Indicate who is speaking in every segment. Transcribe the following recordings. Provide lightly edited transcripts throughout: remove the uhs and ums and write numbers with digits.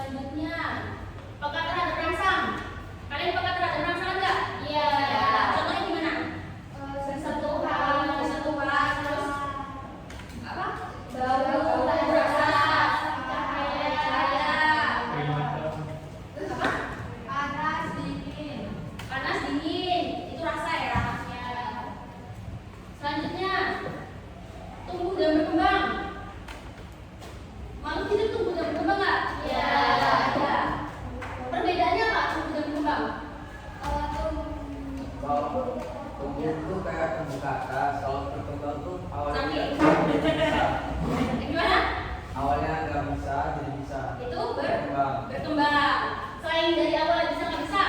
Speaker 1: Selanjutnya, peka terhadap rangsang. Kalian peka terhadap rangsang enggak? Iya. Contohnya gimana? Sentuhan, terus apa? Bau, rasa, cahaya. Apa? Panas, dingin. Itu rasa ya. Selanjutnya, tumbuh dan berkembang. Makhluk hidup tumbuh dan berkembang nggak? Iya. Perbedaannya apa tumbuh dan berkembang?
Speaker 2: Kalau tumbuh itu kayak tumbuh ke atas, kalau berkembang tuh awalnya
Speaker 1: Sakit.
Speaker 2: nggak bisa.
Speaker 1: Gimana?
Speaker 2: Awalnya nggak bisa, jadi bisa.
Speaker 1: Itu
Speaker 2: Berkembang.
Speaker 1: berkembang. Selain dari awal bisa nggak bisa?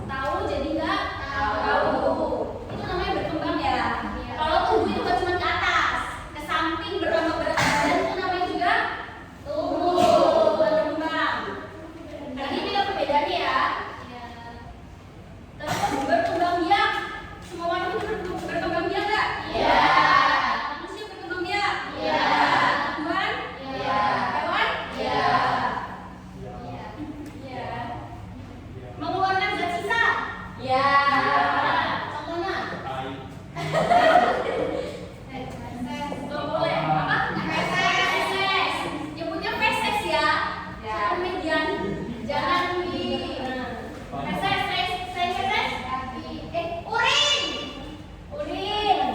Speaker 1: Tahu jadi nggak? Tahu. Itu namanya berkembang ya. Kalau tumbuh itu nggak cuma ke atas, ke samping bertambah berat badan itu namanya juga tumbuh berkembang. Nah ini juga perbedaannya ya. Terus berkembang biak. Semua makhluk itu berkembang biak nggak? Iya. Manusia berkembang biak? Iya. Tumbuhan? Iya. Hewan? Iya. Iya. Mengeluarkan zat sisa? Iya. Contohnya? Nggak boleh. Apa? Feses. Nyebutnya feses ya. Jangan median. Jangan di feses. Urin.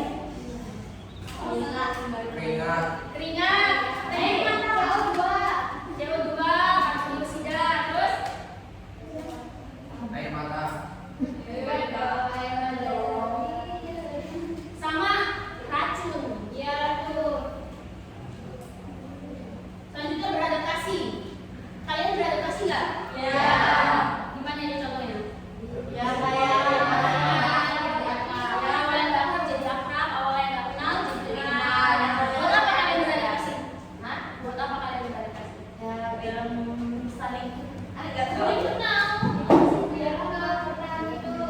Speaker 1: Keringat. CO2. Karbon dioksida. Terus?
Speaker 2: Air mata.
Speaker 1: Sama racun. Ya tuh. Selanjutnya beradaptasi. Kalian beradaptasi nggak? Ya. Gimana ini contohnya? Ya kayak awalnya nggak akrab jadi akrab, awalnya nggak kenal jadi kenal. Buat apa kalian beradaptasi? Buat apa kalian beradaptasi? Ya biar saling kenal.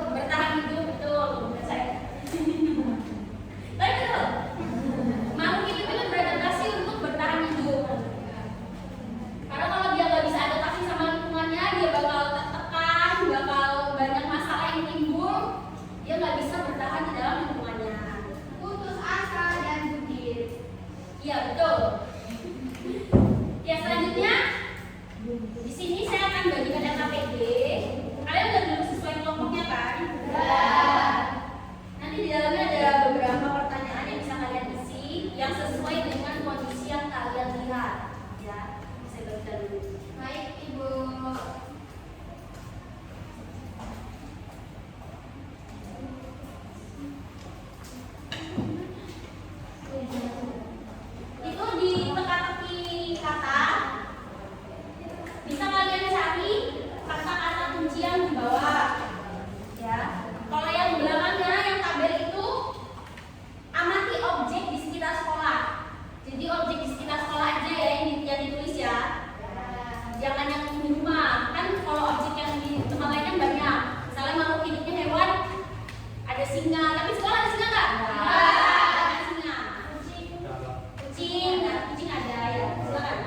Speaker 1: Bertahan hidup betul. Saya. Tapi betul. Makhluk hidup itu beradaptasi untuk bertahan hidup. Karena kalau dia nggak bisa adaptasi sama lingkungannya, dia bakal tertekan, bakal banyak masalah yang timbul, dia nggak bisa bertahan di dalam lingkungannya.
Speaker 3: Putus asa dan bibir.
Speaker 1: Iya betul. Ya selanjutnya, di sini saya akan bagikan LKPD. Kalian udah dulu sesuai kelompoknya kan? Nanti di dalamnya ada beberapa pertanyaan yang bisa kalian isi yang sesuai dengan kondisi yang kalian lihat. Ya, saya baca dulu.
Speaker 3: Baik, Ibu.
Speaker 1: Itu di teka-teki kata bisa kalian cari kata-kata kuncian di bawah. Ya. Kalau yang belakangnya yang tabel itu amati objek di sekitar sekolah. Jadi objek di sekitar sekolah aja ya yang ditulis ya. Jangan yang di rumah. Kan kalau objek yang di tempat lain kan banyak. Misalnya makhluk hidupnya hewan, ada singa. Tapi sekolah ada singa nggak? Ada singa. Kucing, nah, kucing ada ya. Silakan.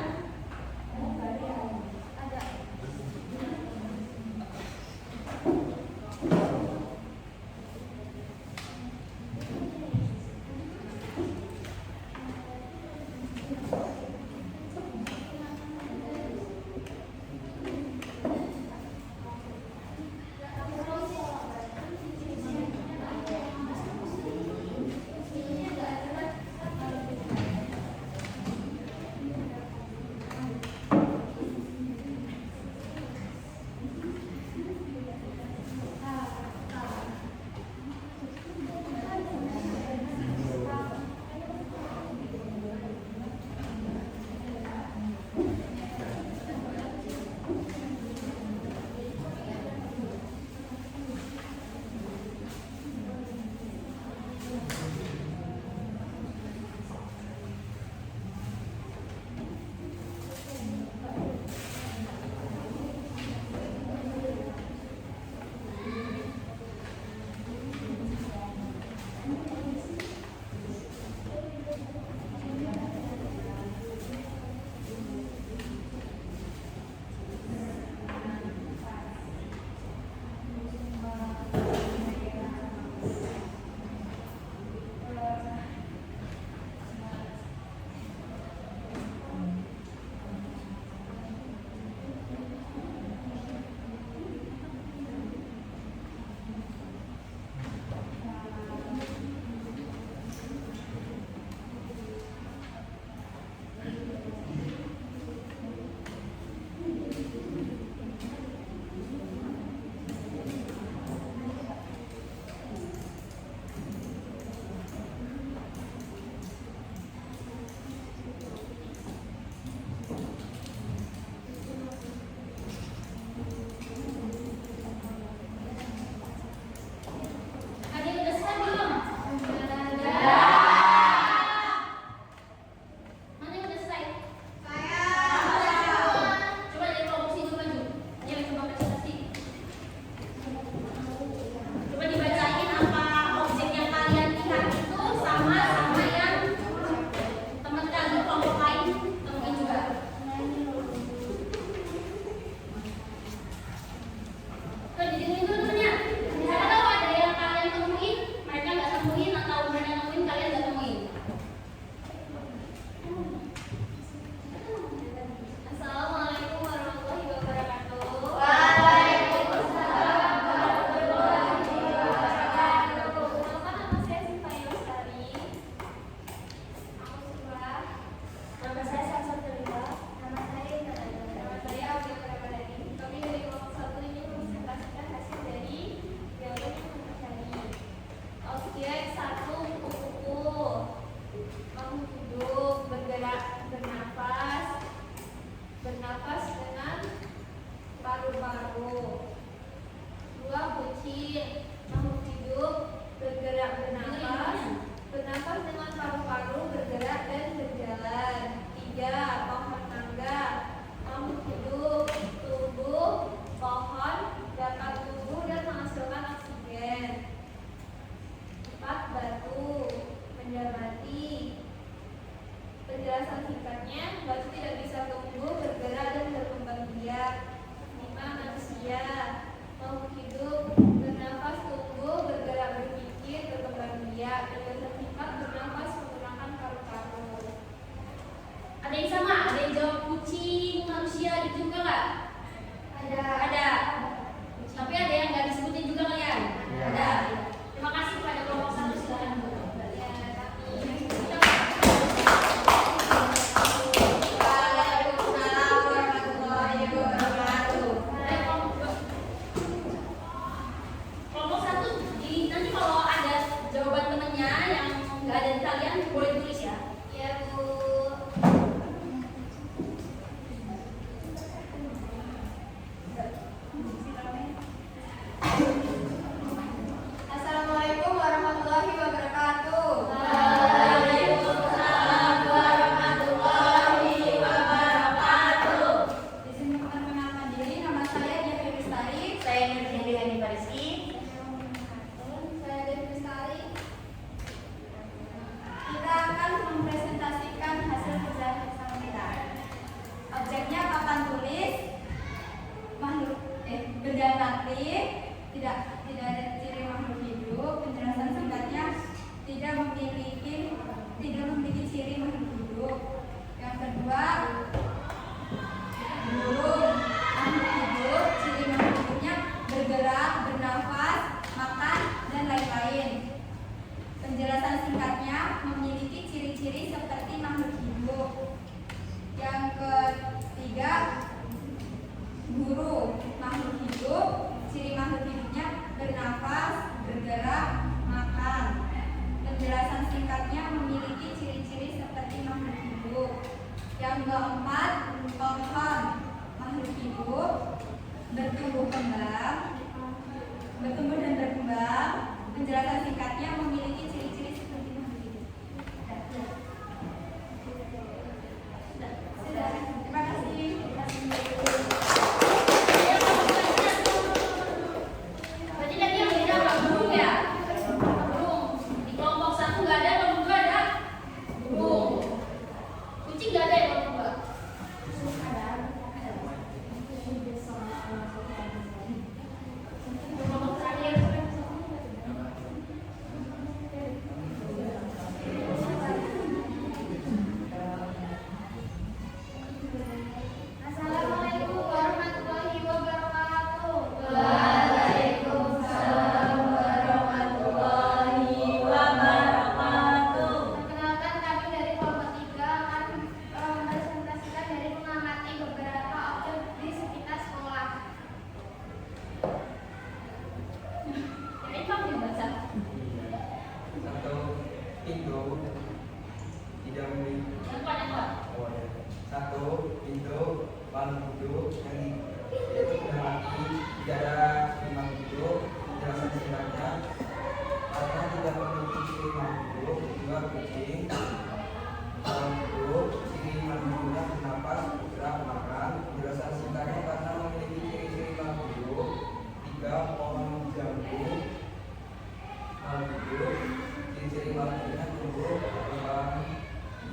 Speaker 3: makhluk hidup, bergerak bernafas, bernafas dengan paru-paru, bergerak dan berjalan. 3. Pohon mangga, makhluk hidup, tumbuh, pohon dapat tumbuh dan menghasilkan oksigen. 4. Batu, benda mati. Penjelasan singkatnya, batu tidak bisa tumbuh, bergerak dan berkembang biak. 5. Manusia, makhluk hidup, bernafas, tumbuh, bergerak, berpikir, berkembang biak. Penjelasan singkat, bernafas menggunakan paru-paru.
Speaker 1: Ada yang sama? Ada yang jawab kucing, manusia gitu juga nggak? Ada. Tapi ada yang nggak disebutin juga kalian?
Speaker 2: Iya.
Speaker 1: Ada. Terima kasih kepada kelompok 1, silakan.
Speaker 3: Waalaikumsalam warahmatullahi wabarakatuh.
Speaker 1: Kelompok 1, nanti kalau ada jawaban temennya yang nggak ada di kalian boleh ditulis ya.
Speaker 3: Ya, Bu. Assalamualaikum warahmatullahi wabarakatuh.
Speaker 1: Waalaikumsalam warahmatullahi wabarakatuh.
Speaker 3: Izin perkenalkan diri, nama saya Devi Bestari.
Speaker 1: Saya Nurjeni Hani Fariski.
Speaker 3: Saya Devi Bestari. Kita akan mempresentasikan hasil kerja bersama kita. Objeknya papan tulis, benda mati, tidak ada ciri makhluk hidup. Penjelasan singkatnya, tidak memiliki ciri makhluk hidup. Yang kedua, burung, makhluk hidup, ciri makhluk hidupnya bergerak, bernafas, makan, dan lain-lain. Penjelasan singkatnya, memiliki ciri-ciri seperti makhluk hidup. Yang ketiga, burung, makhluk hidup, ciri makhluk hidupnya bernafas, bergerak, makan. Penjelasan singkatnya, memiliki ciri-ciri seperti makhluk hidup. Yang keempat, pohon, makhluk hidup, bertumbuh dan berkembang. Penjelasan singkatnya, memiliki ciri-ciri seperti makhluk hidup. Sudah. Terima kasih.
Speaker 1: Berarti tadi yang beda apa? Burung ya? Burung. Di kelompok 1 nggak ada, kelompok 2 ada? Burung. Kucing nggak ada ya kelompok 2? Kelompok terakhir.
Speaker 3: Assalamualaikum warahmatullahi wabarakatuh.
Speaker 1: Waalaikumsalam warahmatullahi wabarakatuh.
Speaker 3: Perkenalkan, kami dari kelompok 3 akan mempresentasikan dari mengamati beberapa objek di sekitar sekolah.
Speaker 1: Ini kamu dibaca.
Speaker 2: Satu pintu tidak memiliki.
Speaker 1: Yang kuat.
Speaker 2: Oh, ya. Satu pintu makhluk hidup yang yaitu benda mati, tidak ada makhluk hidup. Penjelasan singkatnya, karena tidak memiliki ciri makhluk hidup. 2. Kucing, makhluk hidup, ciri makhluk hidupnya bernafas, bergerak, makan. Penjelasan singkatnya, karena memiliki ciri-ciri makhluk hidup. 3. Pohon jambu, makhluk hidup, ciri-ciri makhluk hidupnya tumbuh, berkembang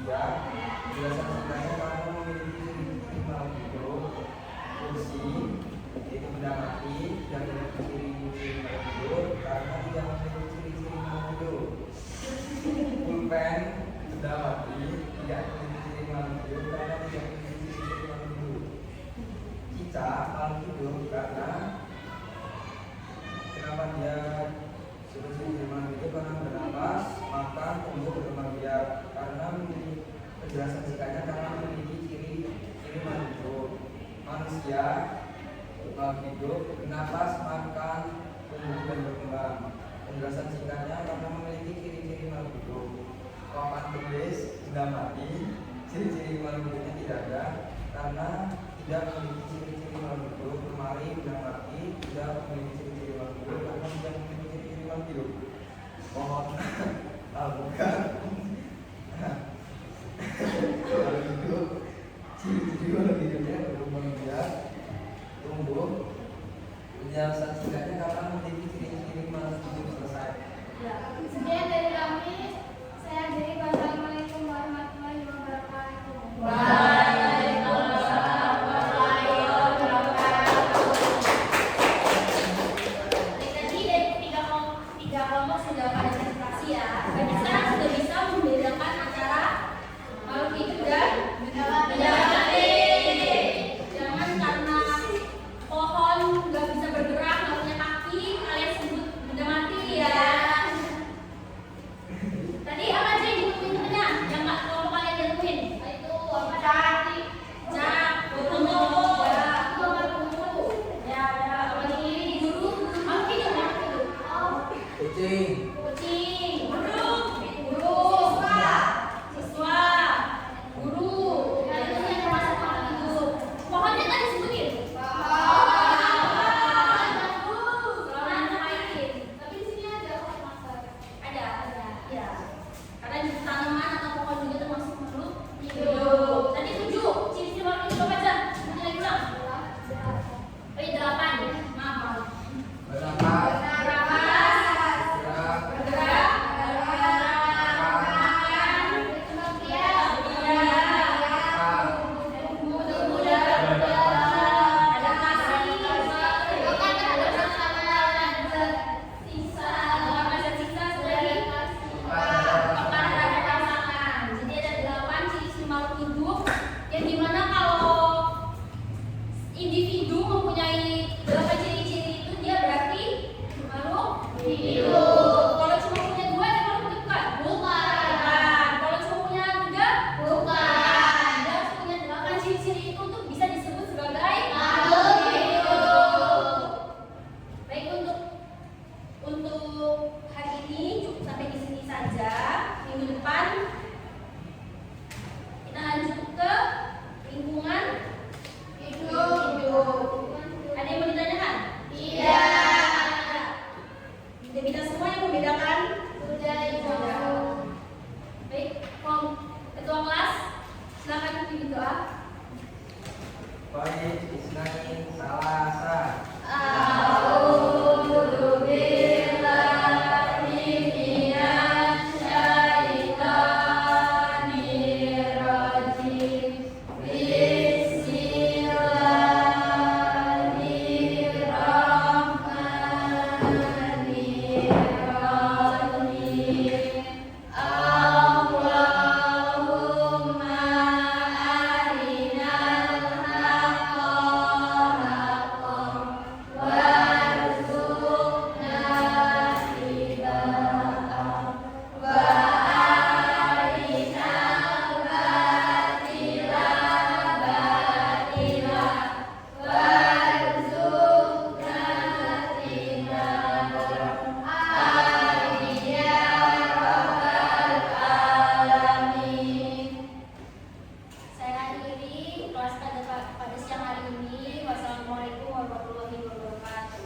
Speaker 2: biak. Penjelasan singkatnya, karena memiliki ciri-ciri makhluk hidup. Kursi, yaitu benda mati, tidak memiliki ciri-ciri makhluk hidup karena tidak memiliki ciri-ciri makhluk hidup. Pulpen, benda mati, tidak memiliki ciri makhluk hidup karena tidak memiliki ciri-ciri makhluk hidup. Cicak, makhluk hidup karena kenapa dia seperti firman itu, karena bernafas, makan, tumbuh, berkembang biak. Karena memiliki penjelasan singkatnya, karena memiliki ciri makhluk hidup. Manusia, makhluk hidup, bernafas, makan, tumbuh, dan berkembang. Penjelasan singkatnya, karena memiliki ciri-ciri makhluk hidup. Papan tulis, benda mati, ciri-ciri makhluk hidupnya tidak ada karena tidak memiliki ciri-ciri makhluk hidup. Lemari, benda mati, tidak memiliki ciri-ciri makhluk hidup berkembang yang memiliki kiriman hidup. Pohon alpukat. Kalau itu ciri-ciri orang hidupnya berkembang biak, tumbuh. Penjelasan singkatnya kapan menjadi ciri-ciri makhluk hidup selesai.
Speaker 3: Ya, sekian dari kami. Saya akhiri. Wassalamualaikum warahmatullahi wabarakatuh.
Speaker 1: Waalaikumsalam warahmatullahi wabarakatuh. Tadi dari tiga kelompok sudah pada presentasi ya. Berarti sekarang sudah bisa membedakan antara makhluk hidup dan benda mati. Jangan karena pohon nggak bisa bergerak, nggak punya kaki, kalian sebut benda mati ya. Tadi apa aja yang ditemuin temennya? Yang nggak kelompok kalian ditemuin? Itu apa? Jak, burung, ya ada apa lagi? Guru, makhluk hidup, makhluk hidup.
Speaker 2: Kucing.
Speaker 1: Kucing, burung, siswa, guru, dan itu yang termasuk makhluk hidup. Pohonnya tadi sebutin.
Speaker 3: Tapi di sini ada pohon maksar.
Speaker 1: Ada, ya. Karena di tanaman atau pohon juga termasuk makhluk hidup. Tadi 7 ciri-ciri makhluk hidup apa aja? Sebutin lagi ulang. Oh iya 8. Maaf.
Speaker 2: Bernafas. Bergerak.
Speaker 1: Bergerak. Yang dimana kalau individu mempunyai 8 ciri-ciri itu dia berarti makhluk hidup. Kalau cuma punya 2 dia makhluk hidup kan? Bukan. Kalau cuma punya 3? Bukan. Dia harus punya 8 ciri-ciri itu untuk bisa disebut sebagai makhluk hidup. Baik, untuk hari ini cukup sampai di sini saja. Minggu depan kita lanjut ke lingkungan hidup. Ada yang mau ditanyakan? Tidak. Tidak bisa semua yang membedakan? Sudah. Baik, ketua kelas, silakan pimpin doa.
Speaker 2: Baik, Isnani Salasa.
Speaker 1: A'udzu billahi minasy syaithanir rajim. Bismillahirrahmanirrahim. Allahumma arinal haqqa haqqan warzuqna ittiba'ah wa arinal batila batila warzuqna tinabah. Amin ya rabbal alamin. Saya akhiri kelas pada siang hari ini. Wassalamualaikum warahmatullahi wabarakatuh.